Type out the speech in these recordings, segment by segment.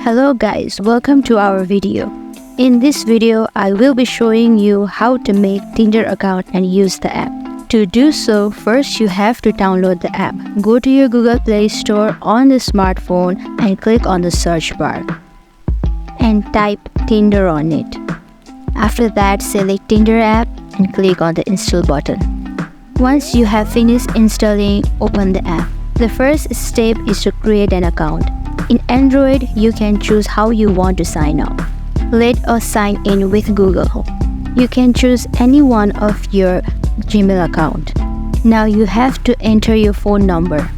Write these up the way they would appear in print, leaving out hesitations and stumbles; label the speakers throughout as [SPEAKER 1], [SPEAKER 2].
[SPEAKER 1] Hello guys, welcome to our video. In this video, I will be showing you how to make Tinder account and use the app. To do so, first you have to download the app. Go to your Google Play Store on the smartphone and click on the search bar and type Tinder on it. After that, select Tinder App and click on the install button. Once you have finished installing, open the app. The first step is to create an account. In Android, you can choose how you want to sign up. Let us sign in with Google. You can choose any one of your Gmail account. Now you have to enter your phone number.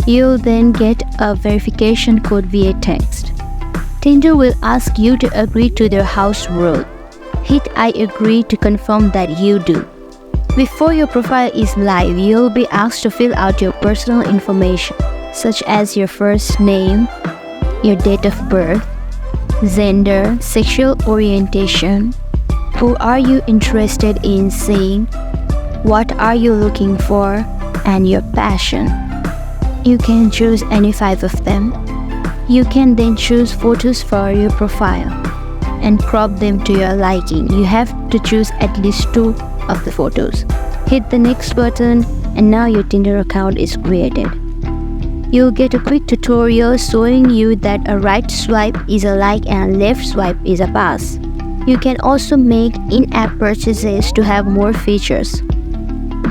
[SPEAKER 1] You'll then get a verification code via text. Tinder will ask you to agree to their house rule. Hit I agree to confirm that you do. Before your profile is live, you'll be asked to fill out your personal information, such as your first name, your date of birth, gender, sexual orientation, who are you interested in seeing, what are you looking for, and your passion. You can choose any 5 of them. You can then choose photos for your profile and crop them to your liking. You have to choose at least 2 of the photos. Hit the next button and now your Tinder account is created. You'll get a quick tutorial showing you that a right swipe is a like and a left swipe is a pass. You can also make in-app purchases to have more features.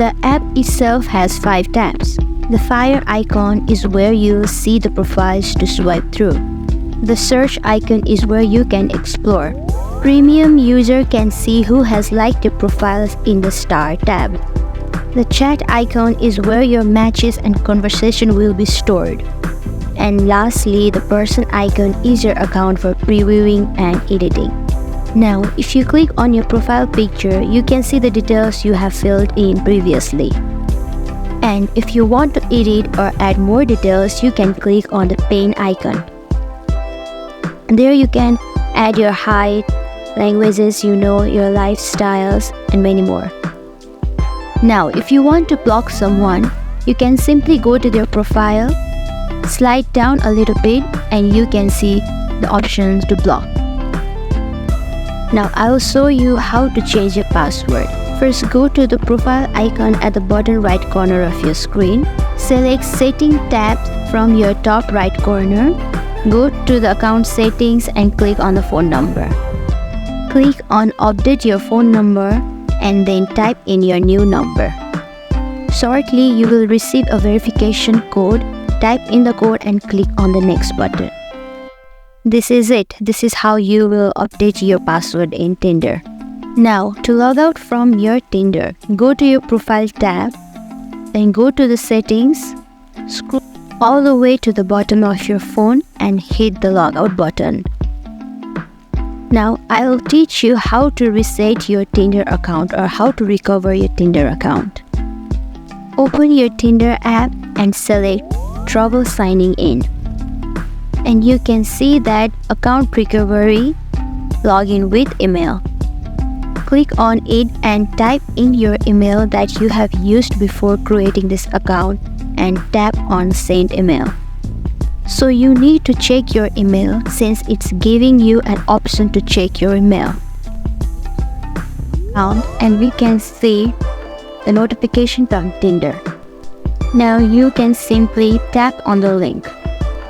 [SPEAKER 1] The app itself has 5 tabs. The fire icon is where you'll see the profiles to swipe through. The search icon is where you can explore. Premium user can see who has liked your profiles in the star tab. The chat icon is where your matches and conversation will be stored. And lastly, the person icon is your account for previewing and editing. Now, if you click on your profile picture, you can see the details you have filled in previously. And if you want to edit or add more details, you can click on the pen icon. And there you can add your height, languages you know, your lifestyles, and many more. Now, if you want to block someone, you can simply go to their profile, slide down a little bit, and you can see the options to block. Now, I will show you how to change your password. First, go to the profile icon at the bottom right corner of your screen. Select Setting tab from your top right corner. Go to the account settings and click on the phone number. Click on Update your phone number and then type in your new number. Shortly, you will receive a verification code. Type in the code and click on the next button. This is it. This is how you will update your password in Tinder. Now, to log out from your Tinder, go to your profile tab, then go to the settings, scroll all the way to the bottom of your phone and hit the logout button. Now, I will teach you how to reset your Tinder account or how to recover your Tinder account. Open your Tinder app and select Trouble Signing In. And you can see that Account Recovery, Login with Email. Click on it and type in your email that you have used before creating this account and tap on Send Email. So you need to check your email since it's giving you an option to check your email. And we can see the notification from Tinder. Now you can simply tap on the link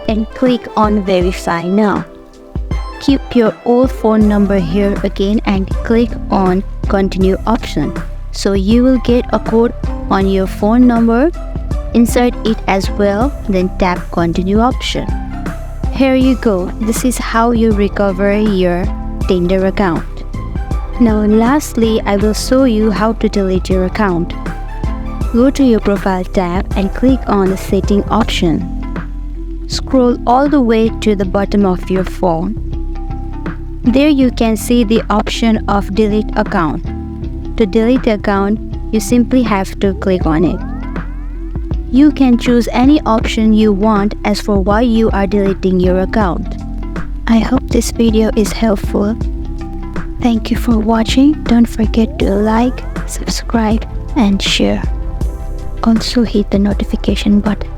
[SPEAKER 1] and click on Verify Now. Keep your old phone number here again and click on Continue option. So you will get a code on your phone number. Insert it as well, then tap Continue option. Here you go. This is how you recover your Tinder account. Now lastly, I will show you how to delete your account. Go to your profile tab and click on the setting option. Scroll all the way to the bottom of your phone. There you can see the option of delete account. To delete the account, you simply have to click on it. You can choose any option you want as for why you are deleting your account. I hope this video is helpful. Thank you for watching. Don't forget to like, subscribe, and share. Also hit the notification button.